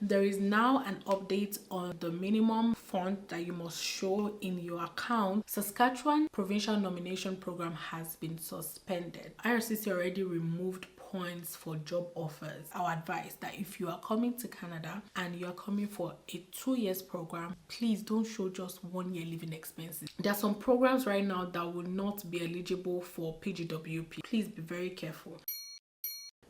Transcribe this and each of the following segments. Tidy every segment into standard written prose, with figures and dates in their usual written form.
There is now an update on the minimum fund that you must show in your account. Saskatchewan Provincial Nomination Program has been suspended. IRCC already removed points for job offers. Our advice that if you are coming to Canada and you are coming for a 2 years program, please don't show just 1 year living expenses. There are some programs right now that will not be eligible for PGWP. Please be very careful.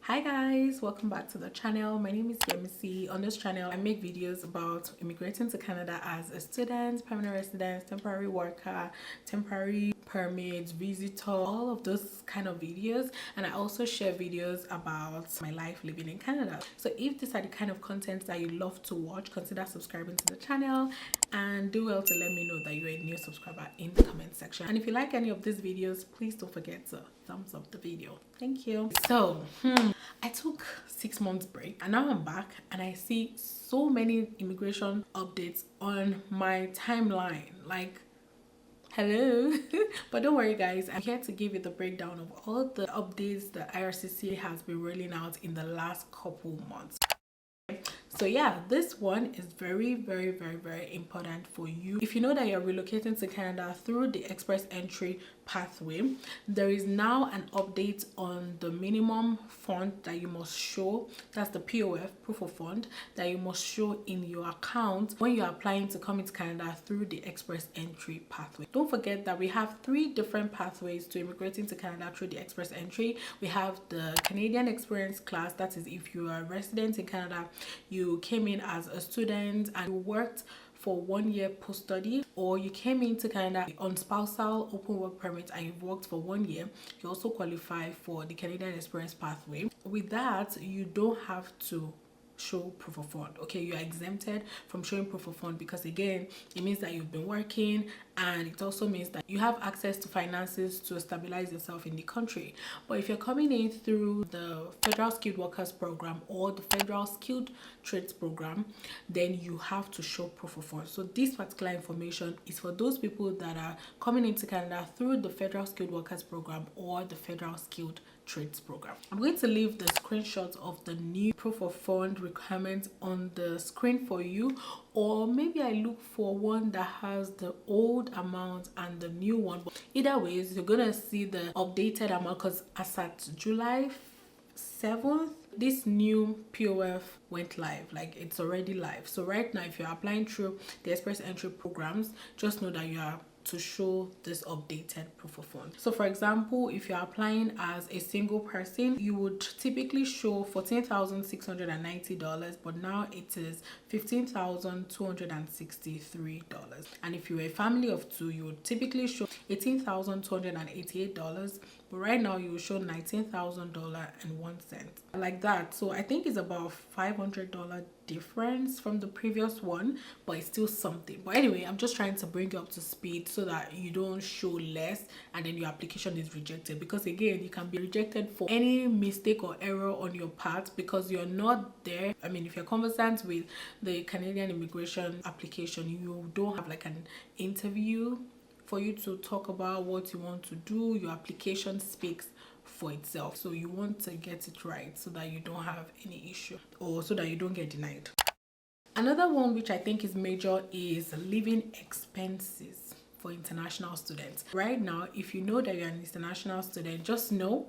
Hi guys, welcome back to the channel. My name is Yemisi. On this channel I make videos about immigrating to Canada as a student, permanent resident, temporary worker, temporary permit, visitor, all of those kind of videos, and I also share videos about my life living in Canada. So if these are the kind of content that you love to watch, consider subscribing to the channel and do well to let me know that you're a new subscriber in the comment section. And if you like any of these videos, please don't forget to thumbs up the video. Thank you. So I took 6 months break and now I'm back and I see so many immigration updates on my timeline, like hello. But don't worry guys, I'm here to give you the breakdown of all the updates that IRCC has been rolling out in the last couple months. So yeah, this one is very important for you. If you know that you're relocating to Canada through the express entry pathway, there is now an update on the minimum fund that you must show. That's the POF, proof of fund, that you must show in your account when you're applying to come into Canada through the express entry pathway. Don't forget that we have 3 different pathways to immigrating to Canada through the express entry. We have the Canadian experience class, that is if you are a resident in Canada, you came in as a student and you worked for 1 year post-study, or you came into Canada on spousal open work permit and you've worked for 1 year, you also qualify for the Canadian experience pathway. With that, you don't have to show proof of fund. Okay, you are exempted from showing proof of fund because again, it means that you've been working, and it also means that you have access to finances to stabilize yourself in the country. But if you're coming in through the Federal Skilled Workers Program or the Federal Skilled Trades Program, then you have to show proof of fund. So this particular information is for those people that are coming into Canada through the Federal Skilled Workers Program or the Federal Skilled Trades Program. I'm going to leave the screenshots of the new proof of fund requirements on the screen for you, or maybe I look for one that has the old amount and the new one. But either ways, you're gonna see the updated amount because as at July 7th, this new POF went live. Like, it's already live. So right now, if you're applying through the express entry programs, just know that you are to show this updated proof of fund. So for example, if you're applying as a single person, you would typically show $14,690, but now it is $15,263. And if you're a family of 2, you would typically show $18,288, but right now you will show $19,000.01, like that. So I think it's about $500 difference from the previous one, but it's still something. But anyway, I'm just trying to bring you up to speed so that you don't show less and then your application is rejected, because again, you can be rejected for any mistake or error on your part because you're not there. I mean, if you're conversant with the Canadian immigration application, you don't have like an interview for you to talk about what you want to do. Your application speaks for itself, so you want to get it right so that you don't have any issue or so that you don't get denied. Another one which I think is major is living expenses for international students. Right now, if you know that you're an international student, just know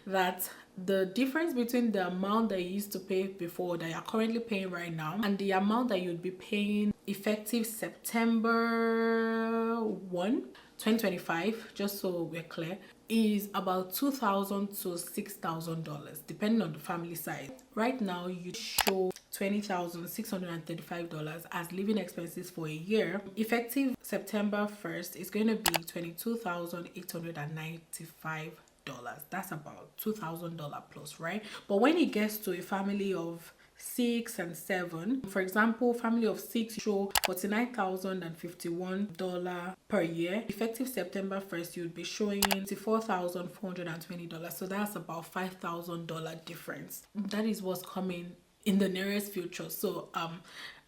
that the difference between the amount that you used to pay before that you're currently paying right now and the amount that you'd be paying effective September 1, 2025, just so we're clear, is about $2,000 to $6,000 depending on the family size. Right now you show $20,635 as living expenses for a year. Effective September 1st, it's going to be $22,895. That's about $2,000 plus, right? But when it gets to a family of 6 and 7, for example, family of 6 show $49,051 per year. Effective September 1st, you'd be showing $64,420. So that's about $5,000 difference. That is what's coming in the nearest future. So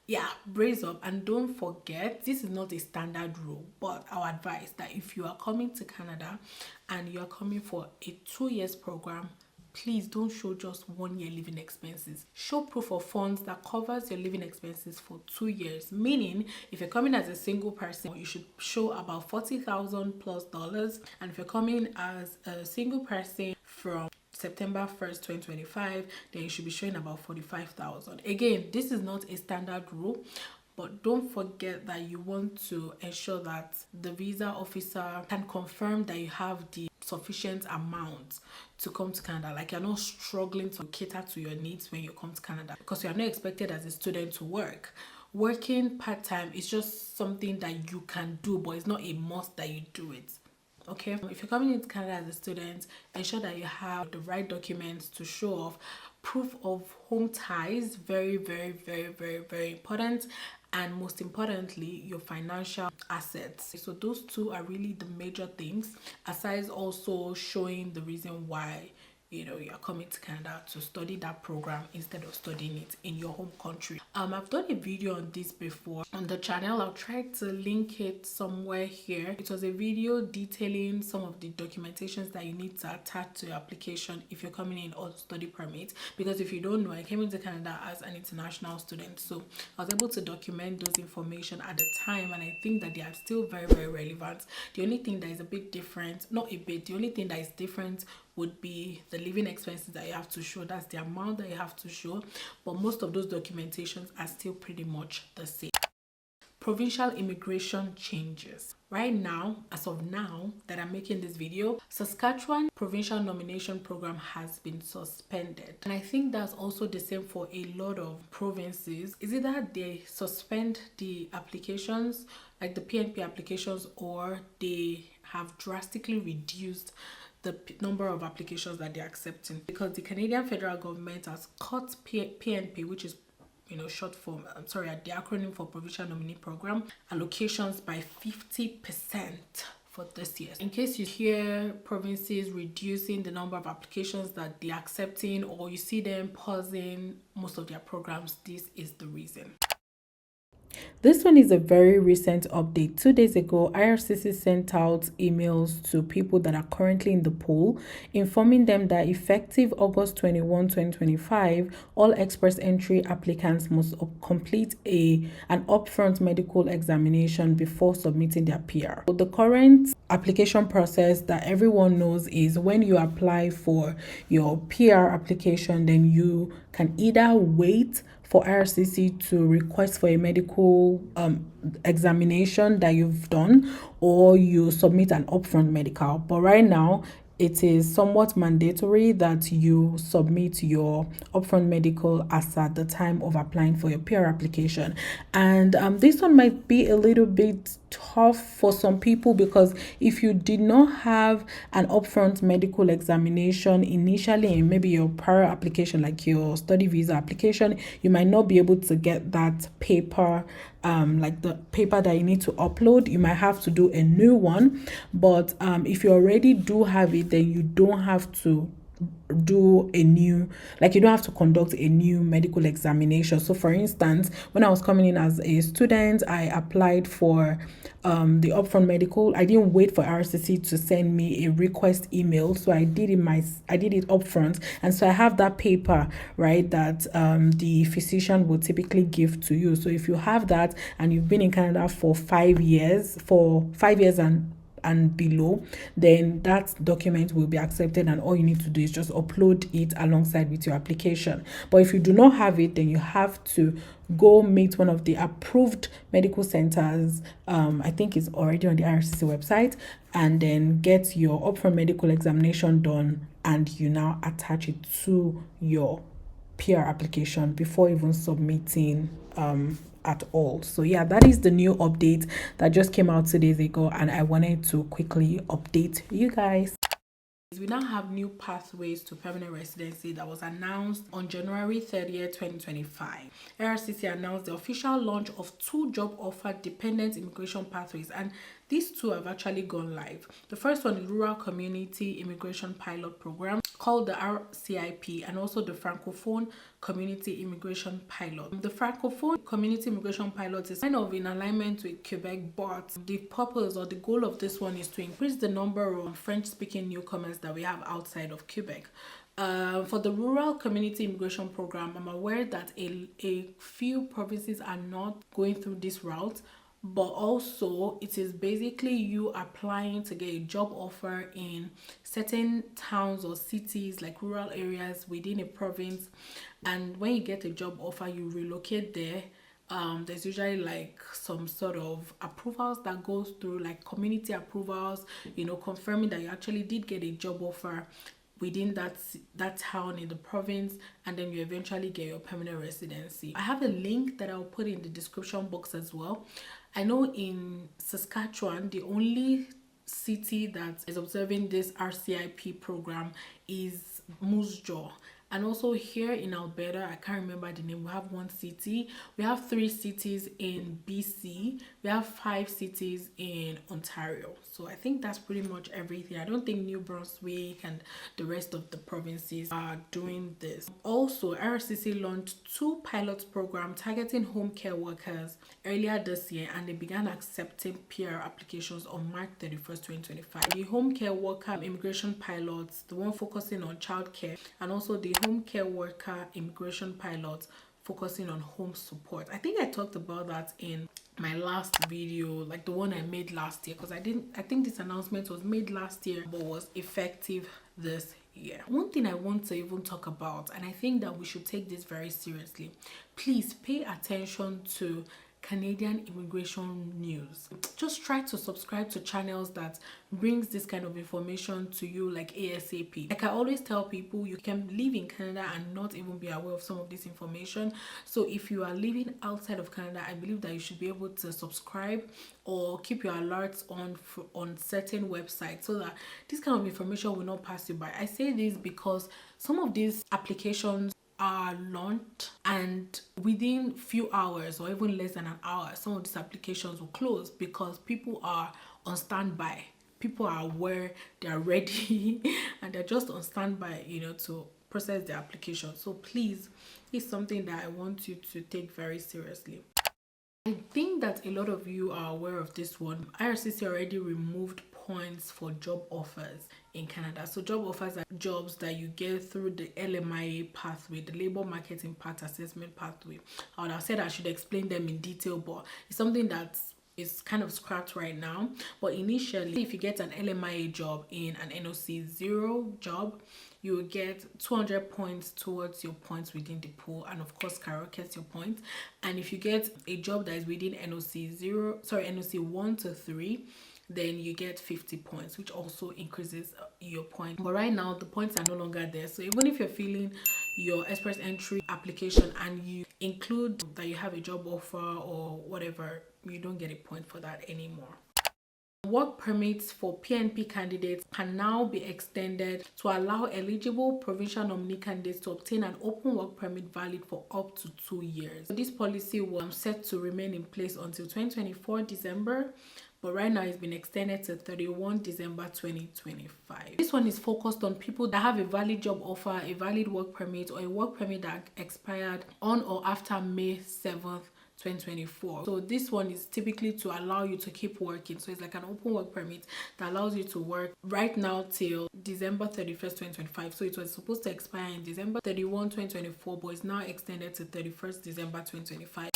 yeah, brace up, and don't forget, this is not a standard rule, but our advice that if you are coming to Canada and you are coming for a 2 years program, please don't show just 1 year living expenses. Show proof of funds that covers your living expenses for 2 years. Meaning, if you're coming as a single person, you should show about $40,000 plus dollars. And if you're coming as a single person from September 1st, 2025, then you should be showing about 45,000. Again, this is not a standard rule, but don't forget that you want to ensure that the visa officer can confirm that you have the sufficient amount to come to Canada. Like, you're not struggling to cater to your needs when you come to Canada, because you are not expected as a student to work. Working part-time is just something that you can do, but it's not a must that you do it. Okay, if you're coming into Canada as a student, ensure that you have the right documents to show off. Proof of home ties, very, very, very, very, very important. And most importantly, your financial assets. So those two are really the major things, aside also showing the reason why you're coming to Canada to study that program instead of studying it in your home country. I've done a video on this before on the channel. I'll try to link it somewhere here. It was a video detailing some of the documentations that you need to attach to your application if you're coming in on study permit. Because if you don't know, I came into Canada as an international student, so I was able to document those information at the time, and I think that they are still very, very relevant. The only thing that is a bit different, not a bit, the only thing that is different would be the living expenses that you have to show. That's the amount that you have to show, but most of those documentations are still pretty much the same. Provincial immigration changes. Right now, as of now that I'm making this video, Saskatchewan provincial nomination program has been suspended, and I think that's also the same for a lot of provinces. Is it that they suspend the applications, like the PNP applications, or they have drastically reduced the number of applications that they're accepting? Because the Canadian federal government has cut PNP, which is short form, the acronym for Provincial Nominee Program, allocations by 50% for this year. In case you hear provinces reducing the number of applications that they're accepting, or you see them pausing most of their programs, this is the reason. This one is a very recent update. 2 days ago, IRCC sent out emails to people that are currently in the pool, informing them that effective August 21, 2025, all express entry applicants must complete an upfront medical examination before submitting their PR. So the current application process that everyone knows is when you apply for your PR application, then you can either wait for IRCC to request for a medical examination that you've done, or you submit an upfront medical. But right now, it is somewhat mandatory that you submit your upfront medical as at the time of applying for your PR application. And this one might be a little bit tough for some people, because if you did not have an upfront medical examination initially in maybe your prior application, like your study visa application, you might not be able to get that paper, like the paper that you need to upload. You might have to do a new one. But if you already do have it, then you don't have to do a new, like you don't have to conduct a new medical examination. So for instance, when I was coming in as a student, I applied for the upfront medical. I didn't wait for RCC to send me a request email, so I did it upfront, and so I have that paper, right, that the physician will typically give to you. So if you have that and you've been in Canada for 5 years, and below, then that document will be accepted, and all you need to do is just upload it alongside with your application. But if you do not have it, then you have to go meet one of the approved medical centers. I think it's already on the IRCC website, and then get your upfront medical examination done, and you now attach it to your PR application before even submitting at all. So yeah, that is the new update that just came out 2 days ago, and I wanted to quickly update you guys. We now have new pathways to permanent residency that was announced on January 30th, 2025. IRCC announced the official launch of 2 job offer dependent immigration pathways, and these 2 have actually gone live. The first one is Rural Community Immigration Pilot Program, called the RCIP, and also the Francophone Community Immigration Pilot. The Francophone Community Immigration Pilot is kind of in alignment with Quebec, but the purpose or the goal of this one is to increase the number of French-speaking newcomers that we have outside of Quebec. For the rural community immigration program, I'm aware that a few provinces are not going through this route, but also it is basically you applying to get a job offer in certain towns or cities, like rural areas within a province, and when you get a job offer, you relocate there. There's usually like some sort of approvals that goes through, like community approvals, confirming that you actually did get a job offer within that town in the province, and then you eventually get your permanent residency. I have a link that I'll put in the description box as well. I know in Saskatchewan, the only city that is observing this RCIP program is Moose Jaw. And also here in Alberta, I can't remember the name, we have one city. We have 3 cities in BC. We have 5 cities in Ontario. So I think that's pretty much everything. I don't think New Brunswick and the rest of the provinces are doing this. Also, IRCC launched 2 pilot programs targeting home care workers earlier this year, and they began accepting PR applications on March 31st, 2025. The home care worker immigration pilots, the one focusing on childcare, and also the home care worker immigration pilots focusing on home support. I think I talked about that in my last video, like the one I made last year, because I think this announcement was made last year but was effective this year. One thing I want to even talk about, and I think that we should take this very seriously, please pay attention to Canadian immigration news. Just try to subscribe to channels that brings this kind of information to you like ASAP. Like I always tell people, you can live in Canada and not even be aware of some of this information. So if you are living outside of Canada, I believe that you should be able to subscribe or keep your alerts on certain websites so that this kind of information will not pass you by. I say this because some of these applications are launched and within few hours or even less than an hour, some of these applications will close because people are on standby. People are aware, they are ready and they're just on standby, to process the application. So please, it's something that I want you to take very seriously. I think that a lot of you are aware of this one. IRCC already removed points for job offers in Canada. So job offers are jobs that you get through the LMIA pathway, the Labor Market Impact Assessment pathway. I would have said I should explain them in detail, but it's something that is kind of scrapped right now. But initially, if you get an LMIA job in an NOC 0 job, you will get 200 points towards your points within the pool, and of course skyrockets your points. And if you get a job that is within NOC 1 to 3, then you get 50 points, which also increases your point. But right now the points are no longer there. So even if you're filling your express entry application and you include that you have a job offer or whatever, you don't get a point for that anymore. Work permits for PNP candidates can now be extended to allow eligible provincial nominee candidates to obtain an open work permit valid for up to 2 years. So this policy was set to remain in place until 2024 December, but right now it's been extended to 31 December 2025. This one is focused on people that have a valid job offer, a valid work permit, or a work permit that expired on or after May 7th, 2024. So this one is typically to allow you to keep working. So it's like an open work permit that allows you to work right now till December 31st, 2025. So it was supposed to expire in December 31, 2024, but it's now extended to 31st December 2025.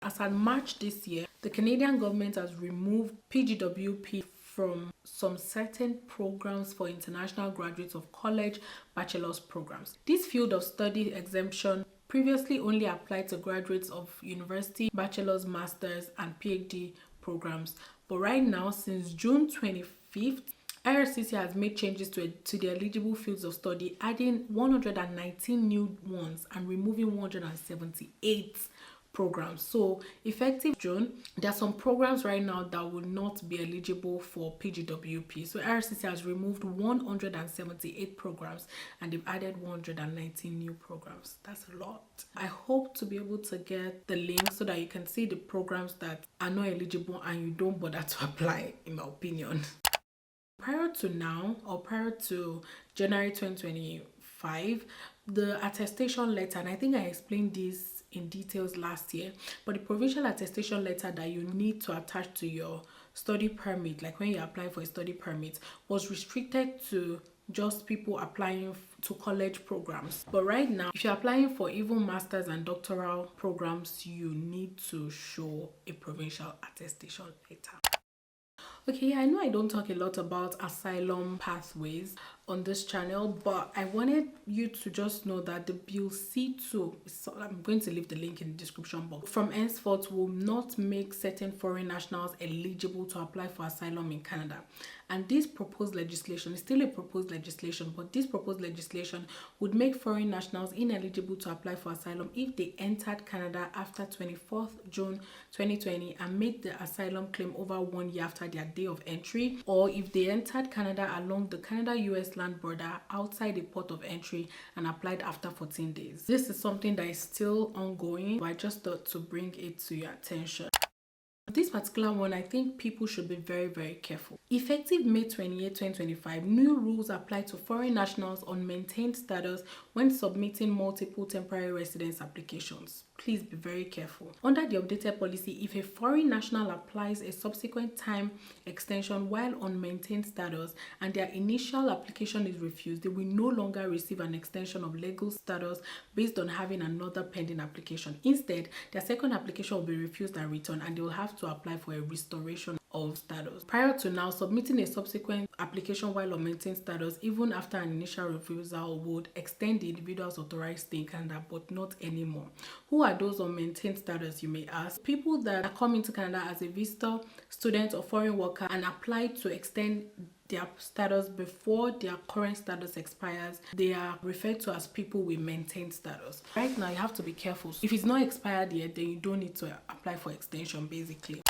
As at March this year, the Canadian government has removed PGWP from some certain programs for international graduates of college bachelor's programs. This field of study exemption previously only applied to graduates of university, bachelor's, master's, and PhD programs. But right now, since June 25th, IRCC has made changes to the eligible fields of study, adding 119 new ones and removing 178 programs. So effective June, there are some programs right now that will not be eligible for PGWP. So IRCC has removed 178 programs and they've added 119 new programs. That's a lot. I hope to be able to get the link so that you can see the programs that are not eligible and you don't bother to apply, in my opinion. Prior to now, or prior to January 2025, the attestation letter, and I think I explained this in details last year, but the provincial attestation letter that you need to attach to your study permit, like when you apply for a study permit, was restricted to just people applying to college programs. But right now, if you're applying for even master's and doctoral programs, you need to show a provincial attestation letter. Okay, yeah, I know I don't talk a lot about asylum pathways on this channel, but I wanted you to just know that the Bill C2, I'm going to leave the link in the description box, from henceforth will not make certain foreign nationals eligible to apply for asylum in Canada. And this proposed legislation is still a proposed legislation, but this proposed legislation would make foreign nationals ineligible to apply for asylum if they entered Canada after 24th June 2020 and made the asylum claim over 1 year after their day of entry, or if they entered Canada along the Canada-US land border outside the port of entry and applied after 14 days. This is something that is still ongoing, but I just thought to bring it to your attention. This particular one, I think people should be very, very careful. Effective May 28, 2025, new rules apply to foreign nationals on maintained status when submitting multiple temporary residence applications. Please be very careful. Under the updated policy, if a foreign national applies a subsequent time extension while on maintained status and their initial application is refused, they will no longer receive an extension of legal status based on having another pending application. Instead, their second application will be refused and returned, and they will have to apply for a restoration of status. Prior to now, submitting a subsequent application while on maintained status, even after an initial refusal, would extend the individual's authorized stay in Canada, but not anymore. Who are those on maintained status, you may ask? People that are coming to Canada as a visitor, student, or foreign worker and apply to extend their status before their current status expires, they are referred to as people with maintained status. Right now, you have to be careful. If it's not expired yet, then you don't need to apply for extension, basically.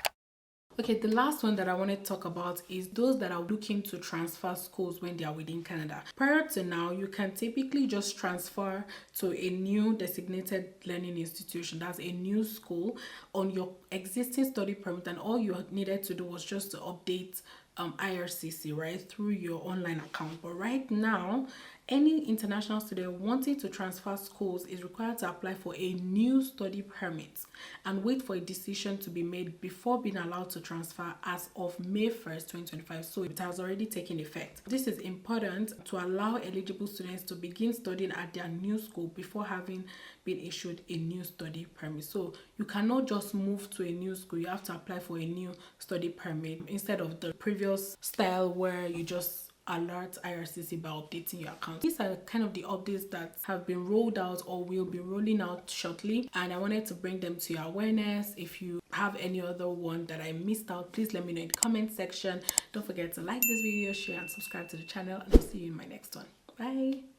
Okay, the last one that I want to talk about is those that are looking to transfer schools when they are within Canada. Prior to now, you can typically just transfer to a new designated learning institution, that's a new school, on your existing study permit, and all you needed to do was just to update IRCC, right, through your online account. But right now, any international student wanting to transfer schools is required to apply for a new study permit and wait for a decision to be made before being allowed to transfer as of May 1st, 2025. So it has already taken effect. This is important to allow eligible students to begin studying at their new school before having been issued a new study permit. So you cannot just move to a new school. You have to apply for a new study permit instead of the previous style where you just alert IRCC by updating your account. These are kind of the updates that have been rolled out or will be rolling out shortly, and I wanted to bring them to your awareness. If you have any other one that I missed out, please let me know in the comment section. Don't forget to like this video, share and subscribe to the channel, and I'll see you in my next one. Bye.